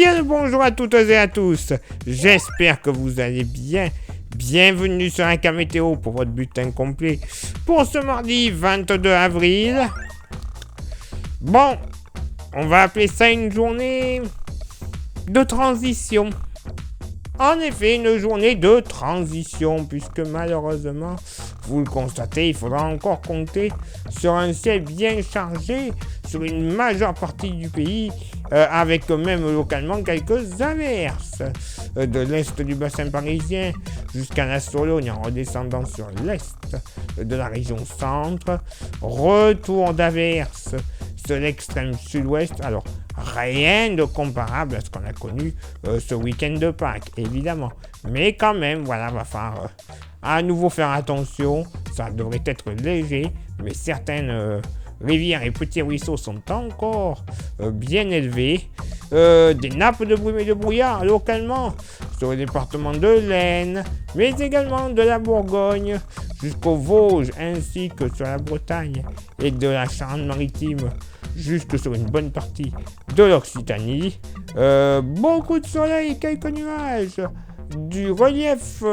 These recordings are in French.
Bien le bonjour à toutes et à tous. J'espère que vous allez bien. Bienvenue sur un cas météo pour votre bulletin complet pour ce mardi 22 avril. Bon, on va appeler ça une journée de transition. En effet, une journée de transition, puisque malheureusement, vous le constatez, il faudra encore compter sur un ciel bien chargé sur une majeure partie du pays, avec même localement quelques averses. De l'est du bassin parisien jusqu'à la Sologne en redescendant sur l'est de la région centre. Retour d'averses sur l'extrême sud-ouest. Alors, rien de comparable à ce qu'on a connu ce week-end de Pâques, évidemment. Mais quand même, voilà, va falloir à nouveau faire attention. Ça devrait être léger, mais certaines rivières et petits ruisseaux sont encore bien élevés. Des nappes de brume et de brouillard localement sur le département de l'Aisne, mais également de la Bourgogne jusqu'aux Vosges, ainsi que sur la Bretagne et de la Charente-Maritime jusque sur une bonne partie de l'Occitanie. Beaucoup de soleil et quelques nuages. Du relief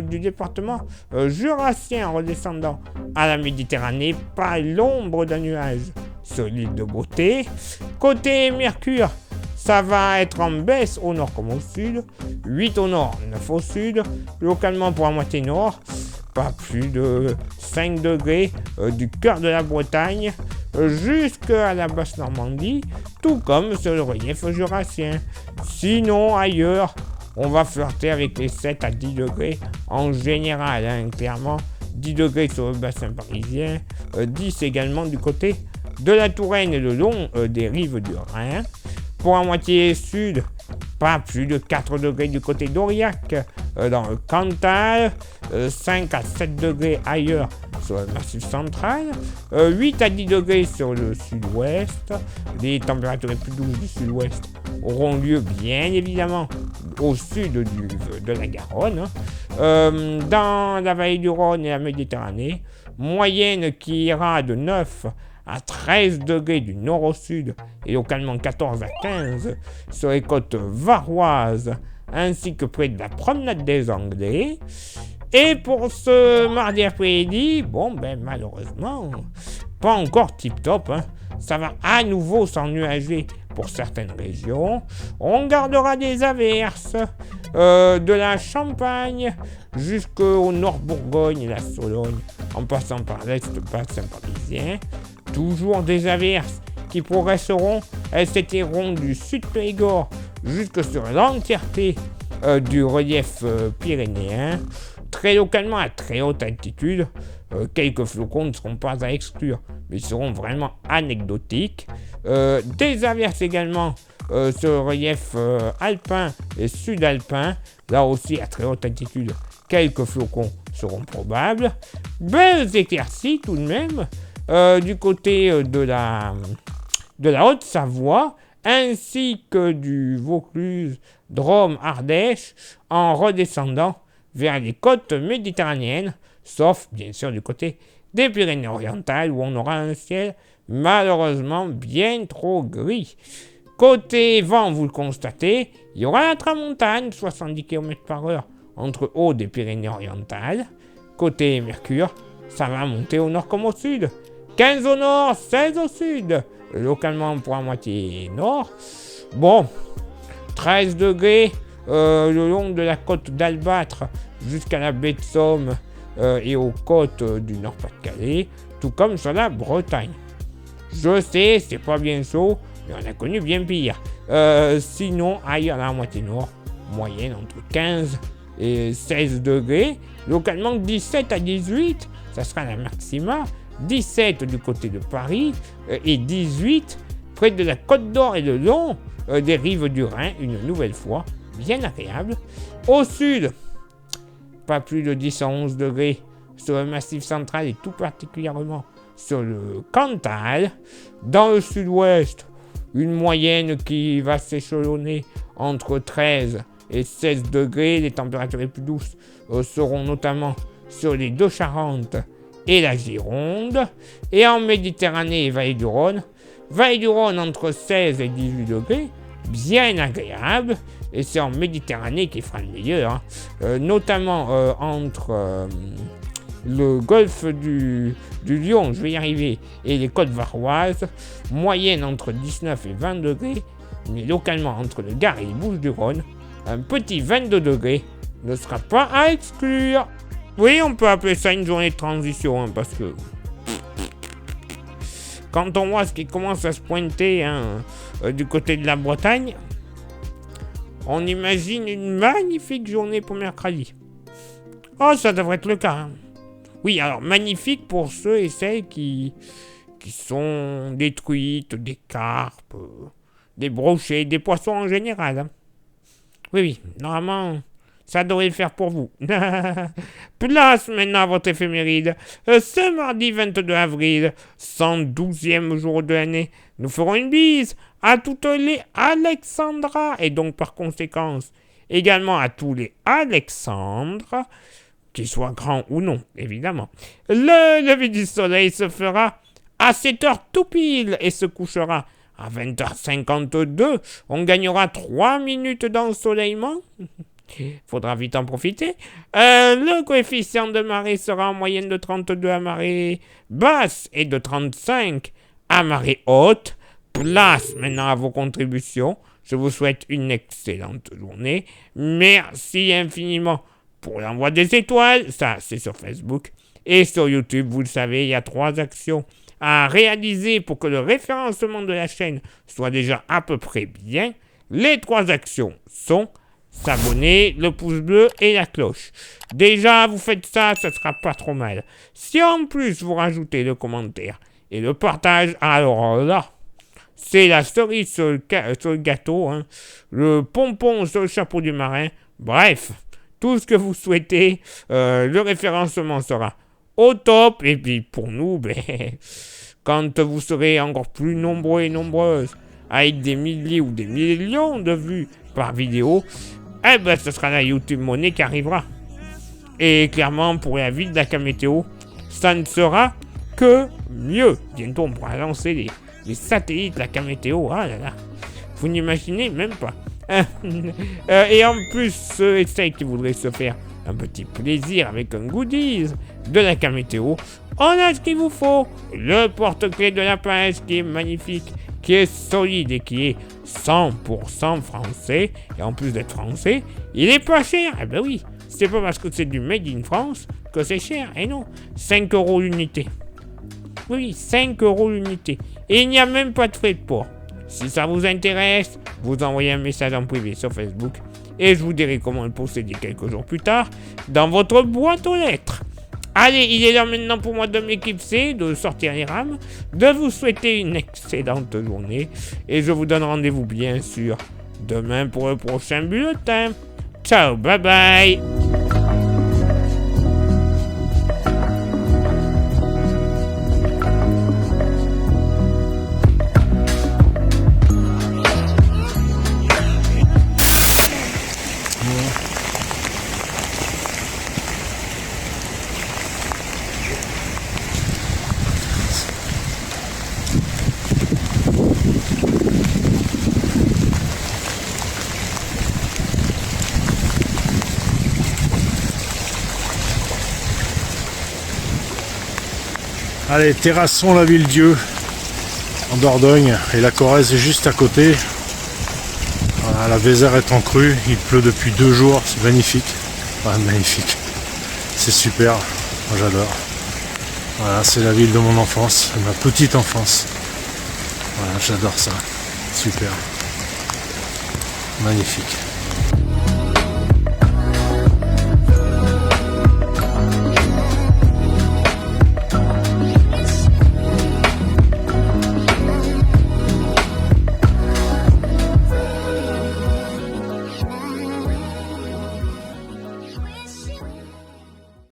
du département jurassien en redescendant à la Méditerranée, pas l'ombre d'un nuage sur l'île de Beauté. Côté Mercure, ça va être en baisse au nord comme au sud, 8 au nord, 9 au sud, localement pour la moitié nord, pas plus de 5 degrés du cœur de la Bretagne jusqu'à la basse Normandie, tout comme sur le relief jurassien. Sinon, ailleurs, on va flirter avec les 7 à 10 degrés en général, clairement. 10 degrés sur le bassin parisien, 10 également du côté de la Touraine et le long des rives du Rhin. Pour la moitié sud, pas plus de 4 degrés du côté d'Aurillac, dans le Cantal, 5 à 7 degrés ailleurs sur le massif central, 8 à 10 degrés sur le sud-ouest. Les températures les plus douces du sud-ouest auront lieu bien évidemment au sud de la Garonne, dans la vallée du Rhône et la Méditerranée, moyenne qui ira de 9 à 13 degrés du nord au sud et localement 14 à 15 sur les côtes varoises ainsi que près de la promenade des Anglais. Et pour ce mardi après-midi, malheureusement, pas encore tip-top, ça va à nouveau s'ennuager pour certaines régions. On gardera des averses de la Champagne jusqu'au nord Bourgogne et la Sologne, en passant par l'est bassin parisien. Toujours des averses qui progresseront, elles s'étireront du sud Périgord jusque sur l'entièreté du relief pyrénéen. Très localement à très haute altitude, quelques flocons ne seront pas à exclure, mais ils seront vraiment anecdotiques. Des averses également sur le relief alpin et sud-alpin, là aussi à très haute altitude, quelques flocons seront probables. Belles éclaircies tout de même du côté de la Haute-Savoie, ainsi que du Vaucluse, Drôme, Ardèche, en redescendant vers les côtes méditerranéennes, sauf bien sûr du côté des Pyrénées-Orientales où on aura un ciel malheureusement bien trop gris. Côté vent, vous le constatez, il y aura la tramontane, 70 km/h entre Aude et Pyrénées-Orientales. Côté Mercure, ça va monter au nord comme au sud, 15 au nord, 16 au sud, localement pour la moitié nord. 13 degrés le long de la côte d'Albâtre jusqu'à la baie de Somme et aux côtes du Nord-Pas-de-Calais, tout comme sur la Bretagne. Je sais, c'est pas bien chaud, mais on a connu bien pire. Sinon, ailleurs à la moitié nord, moyenne entre 15 et 16 degrés, localement 17 à 18, ça sera la maxima, 17 du côté de Paris et 18 près de la Côte d'Or et le long des rives du Rhin, une nouvelle fois, bien agréable. Au sud, pas plus de 10 à 11 degrés sur le massif central et tout particulièrement sur le Cantal. Dans le sud-ouest, une moyenne qui va s'échelonner entre 13 et 16 degrés. Les températures les plus douces seront notamment sur les deux Charentes et la Gironde. Et en Méditerranée et Vallée du Rhône entre 16 et 18 degrés. bien agréable. Et c'est en Méditerranée qu'il fera le meilleur, hein. Notamment entre le golfe du Lion, je vais y arriver, et les côtes varoises, moyenne entre 19 et 20 degrés, mais localement entre le Gard et les Bouches-du-Rhône, un petit 22 degrés ne sera pas à exclure. Oui, on peut appeler ça une journée de transition, hein, parce que quand on voit ce qui commence à se pointer, hein, du côté de la Bretagne, on imagine une magnifique journée pour mercredi. Oh, ça devrait être le cas, hein. Oui, alors magnifique pour ceux et celles qui sont des truites, des carpes, des brochets, des poissons en général, hein. Oui, normalement, ça devrait le faire pour vous. Place maintenant à votre éphéméride. Ce mardi 22 avril, 112e jour de l'année, nous ferons une bise à toutes les Alexandra, et donc par conséquence, également à tous les Alexandres, qu'ils soient grands ou non, évidemment. Le lever du soleil se fera à 7h tout pile et se couchera à 20h52. On gagnera 3 minutes d'ensoleillement. Faudra vite en profiter. Le coefficient de marée sera en moyenne de 32 à marée basse et de 35 à marée haute. Place maintenant à vos contributions. Je vous souhaite une excellente journée. Merci infiniment pour l'envoi des étoiles. Ça, c'est sur Facebook. Et sur YouTube, vous le savez, il y a 3 actions à réaliser pour que le référencement de la chaîne soit déjà à peu près bien. Les 3 actions sont s'abonner, le pouce bleu et la cloche. Déjà, vous faites ça, ça sera pas trop mal. Si en plus vous rajoutez le commentaire et le partage, alors là, c'est la cerise sur le gâteau, hein, le pompon sur le chapeau du marin. Bref, tout ce que vous souhaitez, le référencement sera au top. Et puis pour nous, quand vous serez encore plus nombreux et nombreuses, avec des milliers ou des millions de vues par vidéo, ce sera la YouTube Money qui arrivera. Et clairement, pour la ville d'Akamétéo, ça ne sera que mieux. Bientôt, on pourra lancer les satellites d'Akamétéo. Ah là là, vous n'imaginez même pas. Et en plus, ceux et celles qui voudraient se faire un petit plaisir avec un goodies de l'Akamétéo, on a ce qu'il vous faut. Le porte-clés de la pince qui est magnifique, qui est solide et qui est 100% français. Et en plus d'être français, il est pas cher. Eh ben oui, c'est pas parce que c'est du made in France que c'est cher. Et non, 5 € l'unité. Oui, 5 € l'unité. Et il n'y a même pas de frais de port. Si ça vous intéresse, vous envoyez un message en privé sur Facebook et je vous dirai comment le posséder quelques jours plus tard dans votre boîte aux lettres. Allez, il est là maintenant pour moi de m'éclipser, de sortir les rames, de vous souhaiter une excellente journée et je vous donne rendez-vous bien sûr demain pour le prochain bulletin. Ciao, bye bye. Allez, terrassons la Ville-Dieu en Dordogne et la Corrèze est juste à côté. Voilà, la Vézère est en crue, il pleut depuis 2 jours, c'est magnifique. Enfin, magnifique, c'est super, moi j'adore. Voilà, c'est la ville de mon enfance, de ma petite enfance. Voilà, j'adore ça, super, magnifique.